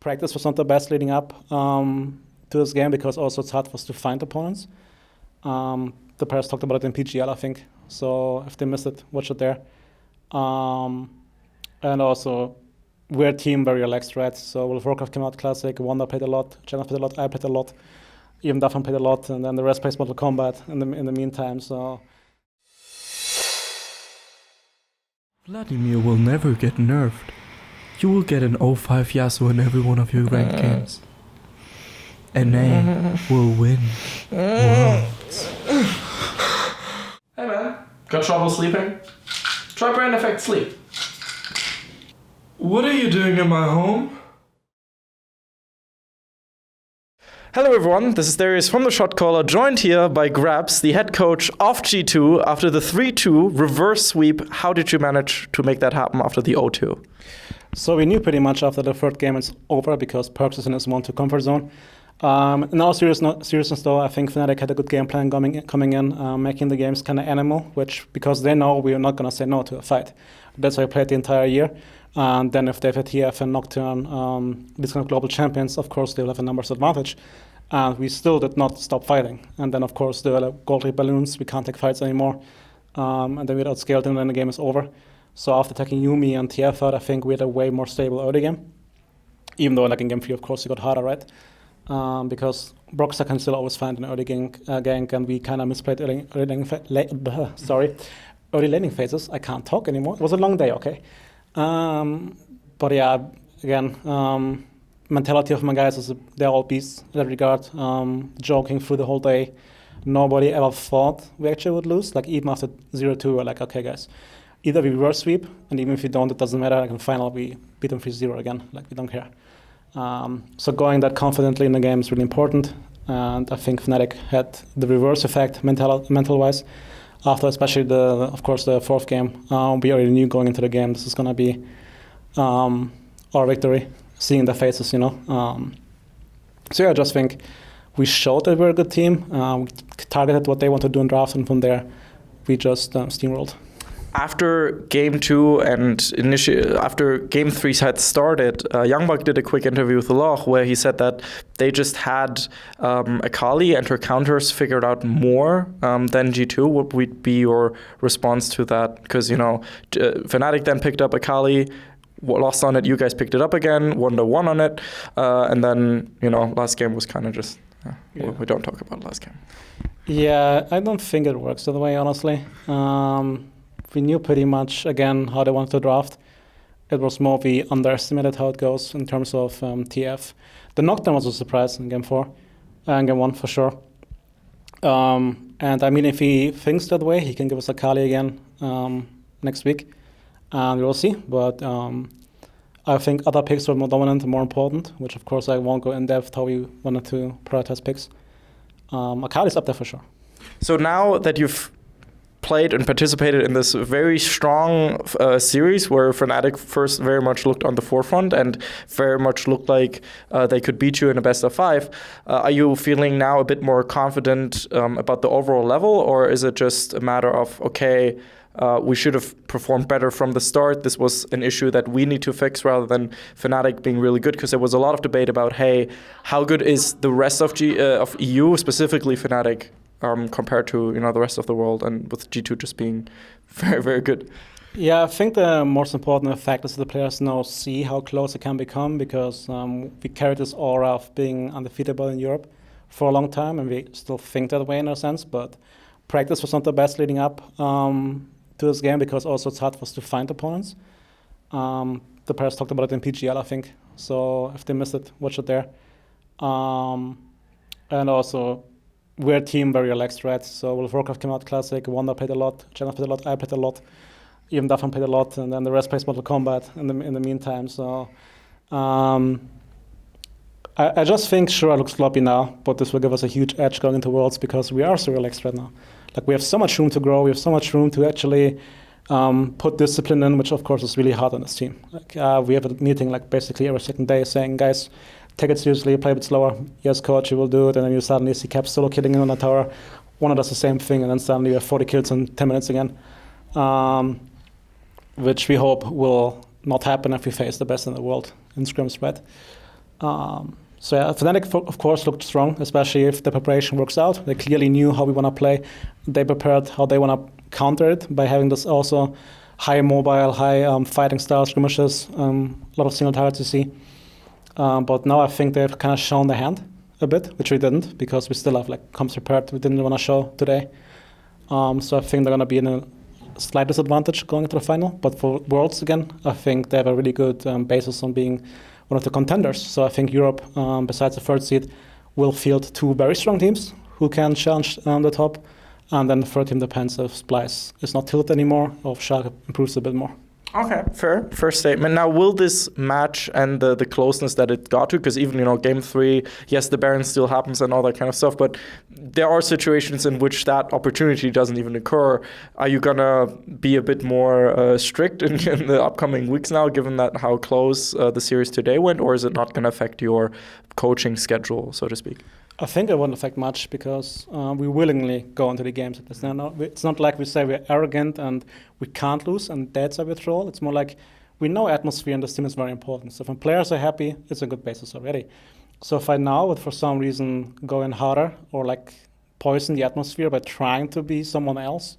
practice was not the best leading up to this game because also it's hard for us to find opponents. The players talked about it in PGL, I think. So if they missed it, watch it there. And also, we're a team very relaxed, right? So World of Warcraft came out Classic, Wanda played a lot, Jenna played a lot, I played a lot, even Duffan played a lot, and then the rest plays Mortal Kombat in the meantime. So Vladimir will never get nerfed. You will get an 05 Yasuo in every one of your ranked games. NA will win worlds. Hey man, got trouble sleeping? Try Brain Effect Sleep. What are you doing in my home? Hello everyone, this is Darius from the Shotcaller, joined here by Grabbz, the head coach of G2. After the 3-2 reverse sweep, how did you manage to make that happen after the 0-2? So we knew pretty much after the third game it's over because Perks is in his 1-2 comfort zone. In all seriousness though, I think FNATIC had a good game plan coming in, making the games kind of animal, which because they know we are not going to say no to a fight. That's why I played the entire year. And then if they've had TF and Nocturne, these kind of global champions, of course they'll have a numbers advantage. And we still did not stop fighting. And then of course the gold ray balloons, we can't take fights anymore. And then we got outscaled and then the game is over. So after taking Yuumi and TF out, I think we had a way more stable early game. Even though like in game 3, of course, it got harder, right? Because Broxah can still always find an early gank, and we kind of misplayed early laning phases. I can't talk anymore. It was a long day, okay? But yeah, again, mentality of my guys is they're all beasts in that regard. Joking through the whole day. Nobody ever thought we actually would lose. Like even after 0-2, we're like, okay, guys, either we reverse sweep, and even if we don't, it doesn't matter. Like in final, we beat them 3-0 again. Like we don't care. So going that confidently in the game is really important, and I think FNATIC had the reverse effect mental-wise. After especially of course the fourth game, we already knew going into the game this is gonna be our victory. Seeing their faces, you know. So yeah, I just think we showed that we're a good team. We targeted what they want to do in draft, and from there, we just steamrolled. After game 2 and after game 3 had started, Youngbuck did a quick interview with Loch where he said that they just had Akali and her counters figured out more than G2. What would be your response to that? Because, you know, FNATIC then picked up Akali, lost on it, you guys picked it up again, won on it, and then, you know, last game was kind of just, we don't talk about last game. Yeah, I don't think it works that way, honestly. We knew pretty much, again, how they wanted to draft. It was more we underestimated how it goes in terms of TF. The knockdown was a surprise in game 4, and game 1 for sure. And I mean, if he thinks that way, he can give us Akali again next week. And we'll see, but I think other picks were more dominant and more important, which of course I won't go in depth how we wanted to prioritize picks. Akali's up there for sure. So now that you've played and participated in this very strong series where FNATIC first very much looked on the forefront and very much looked like they could beat you in a best of 5, are you feeling now a bit more confident about the overall level, or is it just a matter of, okay, we should have performed better from the start. This was an issue that we need to fix rather than FNATIC being really good, because there was a lot of debate about, hey, how good is the rest of EU, specifically FNATIC, compared to, you know, the rest of the world, and with G2 just being very, very good. Yeah, I think the most important fact is the players now see how close it can become, because we carried this aura of being undefeatable in Europe for a long time, and we still think that way in a sense, but practice was not the best leading up to this game because also it's hard for us to find opponents. The players talked about it in PGL, I think. So if they missed it, watch it there. And also, we're a team very relaxed, right? So World of Warcraft came out Classic, Wanda played a lot, Jenna played a lot, I played a lot, even Duffan played a lot, and then the rest plays Mortal Kombat in the meantime. So I just think, sure, it looks sloppy now, but this will give us a huge edge going into Worlds because we are so relaxed right now. Like, we have so much room to grow, we have so much room to actually put discipline in, which of course is really hard on this team. Like, we have a meeting like basically every second day saying, guys, take it seriously, play a bit slower. Yes, coach, you will do it. And then you suddenly see Cap solo killing in on the tower. One does the same thing, and then suddenly you have 40 kills in 10 minutes again, which we hope will not happen if we face the best in the world in scrims, right? So yeah, FNATIC, of course, looked strong, especially if the preparation works out. They clearly knew how we want to play. They prepared how they want to counter it by having this also high mobile, high fighting style skirmishes, a lot of single targets you see. But now I think they've kind of shown their hand a bit, which we didn't, because we still have like comps prepared we didn't want to show today. So I think they're going to be in a slight disadvantage going into the final. But for Worlds, again, I think they have a really good basis on being one of the contenders. So I think Europe, besides the third seed, will field two very strong teams who can challenge the top. And then the third team depends if Splice is not tilted anymore or if Schalke improves a bit more. Okay, fair statement. Now, will this match and the closeness that it got to, because even, game 3, yes, the Baron still happens and all that kind of stuff, but there are situations in which that opportunity doesn't even occur. Are you going to be a bit more strict in the upcoming weeks now, given that how close the series today went, or is it not going to affect your coaching schedule, so to speak? I think it won't affect much because we willingly go into the games. It's not like we say we're arrogant and we can't lose and that's a withdrawal. It's more like we know atmosphere in this team is very important. So if players are happy, it's a good basis already. So if I now would for some reason go in harder or like poison the atmosphere by trying to be someone else,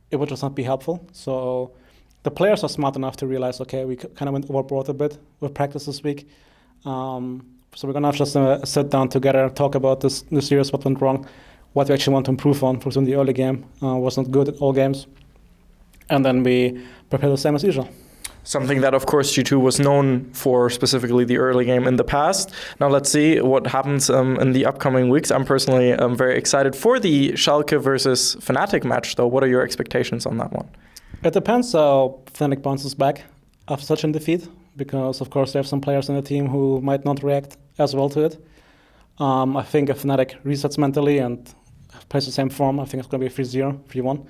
it would just not be helpful. So the players are smart enough to realize, okay, we kind of went overboard a bit with practice this week. So we're going to have just sit down together, talk about this series, what went wrong, what we actually want to improve on. For example, the early game was not good at all games. And then we prepare the same as usual. Something that, of course, G2 was known for, specifically the early game in the past. Now let's see what happens in the upcoming weeks. I'm personally very excited for the Schalke versus FNATIC match, though. What are your expectations on that one? It depends how FNATIC bounces back after such a defeat, because, of course, they have some players in the team who might not react as well to it. I think if FNATIC resets mentally and plays the same form, I think it's going to be 3-0, 3-1.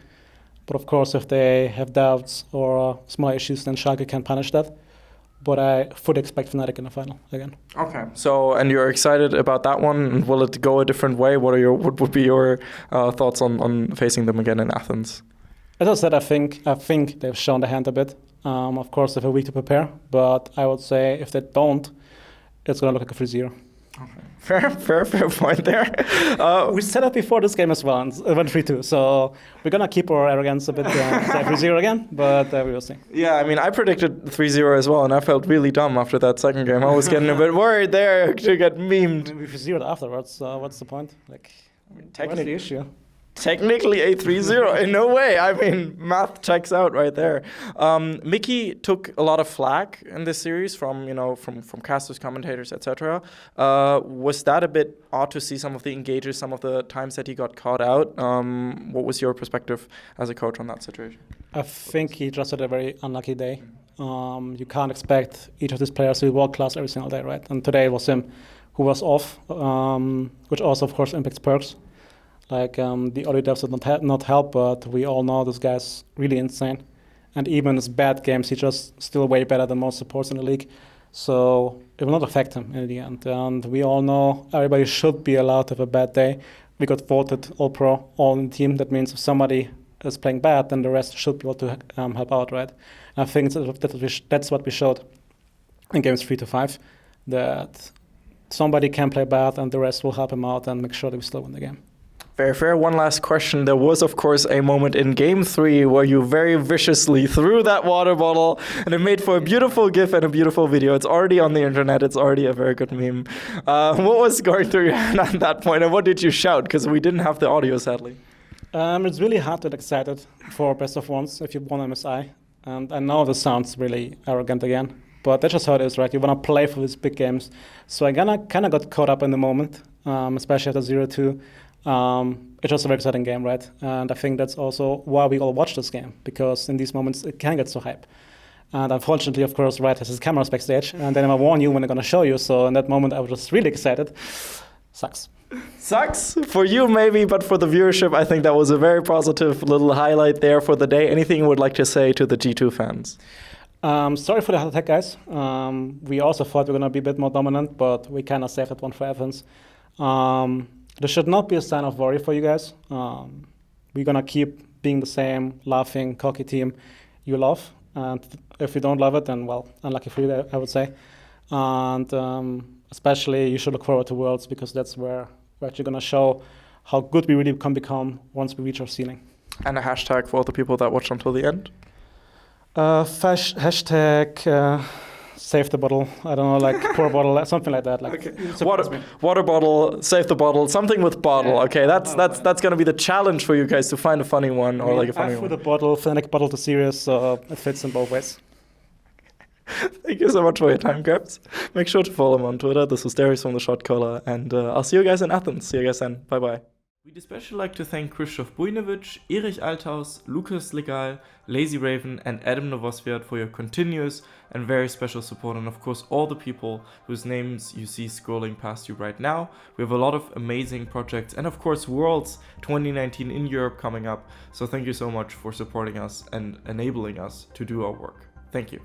But, of course, if they have doubts or small issues, then Schalke can punish that. But I fully expect FNATIC in the final again. Okay. So, and you're excited about that one? Will it go a different way? What would be your thoughts on facing them again in Athens? As I said, I think they've shown the hand a bit. Of course, they have a week to prepare, but I would say if they don't, it's going to look like a 3-0. Okay. Fair point there. We said it before this game as well, and it went 3-2. So we're going to keep our arrogance a bit, say 3-0 again, but we will see. Yeah, I mean, I predicted 3-0 as well, and I felt really dumb after that second game. I was getting a bit worried there to get memed. We 3-0 afterwards, what's the point? What's the issue? Technically a 3-0, in no way. I mean, math checks out right there. Mickey took a lot of flack in this series from casters, commentators, etc. Was that a bit odd to see some of the engages, some of the times that he got caught out? What was your perspective as a coach on that situation? I think he just had a very unlucky day. You can't expect each of these players to be world class every single day, right? And today it was him who was off, which also, of course, impacts perks. Like the early devs did not help, but we all know this guy's really insane. And even in his bad games, he's just still way better than most supports in the league. So it will not affect him in the end. And we all know everybody should be allowed to have a bad day. We got voted all-pro, all in the team. That means if somebody is playing bad, then the rest should be able to help out, right? And I think that's what we showed in games 3 to 5, that somebody can play bad and the rest will help him out and make sure that we still win the game. Very fair. One last question. There was, of course, a moment in Game 3 where you very viciously threw that water bottle, and it made for a beautiful GIF and a beautiful video. It's already on the internet. It's already a very good meme. What was going through your head at that point, and what did you shout? Because we didn't have the audio, sadly. It's really hard to get excited for best of ones if you won MSI. And I know this sounds really arrogant again, but that's just how it is, right? You want to play for these big games. So I kind of got caught up in the moment, especially after 0-2. It's just a very exciting game, right? And I think that's also why we all watch this game, because in these moments it can get so hype. And unfortunately, of course, Riot has his cameras backstage, and they never warn you when they're going to show you. So in that moment, I was just really excited. Sucks. Sucks for you maybe, but for the viewership, I think that was a very positive little highlight there for the day. Anything you would like to say to the G2 fans? Sorry for the heart attack, guys. We also thought we were going to be a bit more dominant, but we kind of saved that one for Athens. This should not be a sign of worry for you guys. We're going to keep being the same laughing, cocky team you love. And if you don't love it, then, well, unlucky for you, I would say. And especially you should look forward to Worlds, because that's where we're actually going to show how good we really can become once we reach our ceiling. And a hashtag for all the people that watch until the end? Hashtag save the bottle. I don't know, like pour bottle, something like that. Like, okay. Water bottle, save the bottle, something with bottle. Yeah. Okay, that's gonna be the challenge for you guys to find a funny one or like a funny one. With the bottle, FNATIC bottle to serious, so it fits in both ways. Thank you so much for your time, Grabbz. Make sure to follow him on Twitter. This was Darius from the Shotcaller, and I'll see you guys in Athens. See you guys then. Bye bye. We'd especially like to thank Krzysztof Bujnowicz, Erich Althaus, Lukas Legal, Lazy Raven, and Adam Novosviat for your continuous and very special support, and of course all the people whose names you see scrolling past you right now. We have a lot of amazing projects, and of course Worlds 2019 in Europe coming up. So thank you so much for supporting us and enabling us to do our work. Thank you.